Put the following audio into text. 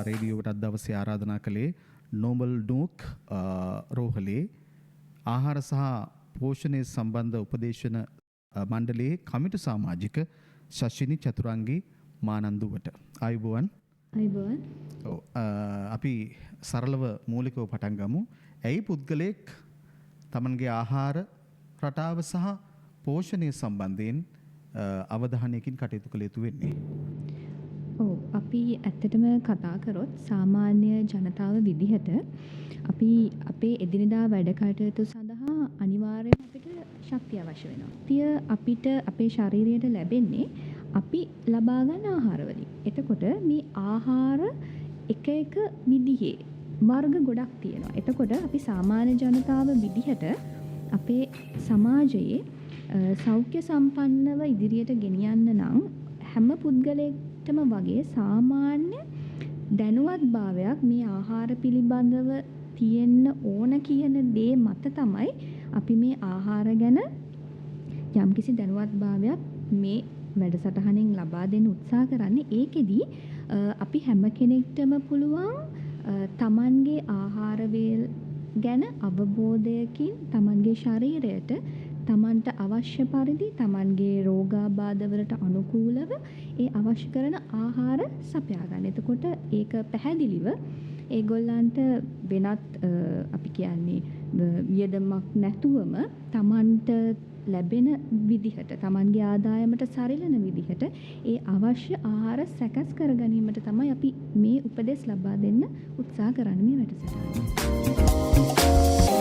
රේඩියෝවට අද දවසේ ආරාධනා කළේ නෝබල් ඩූක් රෝහලේ ආහාර සහ පෝෂණය සම්බන්ධ උපදේශන මණ්ඩලයේ කමිටු සමාජික ශෂිනි චතුරංගී මානන්දුවට. ආයුබෝවන්. ආයුබෝවන්. අපි සරලව මූලිකව පටන් ගමු. ඇයි පුද්ගලයෙක් තමන්ගේ ආහාර රටාව සහ පෝෂණය සම්බන්ධයෙන් අවධානයකින් කටයුතු කළ යුතු වෙන්නේ? අපි ඇත්තටම කතා කරොත් සාමාන්‍ය ජනතාව විදිහට අපි අපේ එදිනෙදා වැඩ කටයුතු සඳහා අනිවාර්යයෙන් අපිට ශක්තිය අවශ්‍ය වෙනවා. ශක්තිය අපිට අපේ ශරීරයට ලැබෙන්නේ අපි ලබා ගන්න ආහාරවලින්. එතකොට මේ ආහාර එක එක විදිහේ වර්ග ගොඩක් තියෙනවා. එතකොට අපි සාමාන්‍ය ජනතාව විදිහට අපේ සමාජයේ සෞඛ්‍ය සම්පන්නව ඉදිරියට ගෙනියන්න නම් හැම පුද්ගලයෙක්ටම වගේ සාමාන්‍ය දැනුවත්භාවයක් මේ ආහාර පිළිබඳව තියෙන්න ඕන කියන දේ මත තමයි අපි මේ ආහාර ගැන යම්කිසි දැනුවත්භාවයක් මේ වැඩසටහනෙන් ලබා දෙන්න උත්සාහ කරන්නේ. ඒකෙදි අපි හැම කෙනෙක්ටම පුළුවන් තමන්ගේ ආහාර වේල් ගැන අවබෝධයකින් තමන්ගේ ශරීරයට තමන්ට අවශ්‍ය පරිදි තමන්ගේ රෝගාබාධවලට අනුකූලව ඒ අවශ්‍ය කරන ආහාර සපයා ගන්න. එතකොට ඒක පැහැදිලිව ඒගොල්ලන්ට වෙනත් අපි කියන්නේ වියදමක් නැතුවම තමන්ට ලැබෙන විදිහට තමන්ගේ ආදායමට සරිලන විදිහට ඒ අවශ්‍ය ආහාර සැකස් කර ගැනීමට තමයි අපි මේ උපදෙස් ලබා දෙන්න උත්සාහ කරන්නේ මේ වැඩසටහන.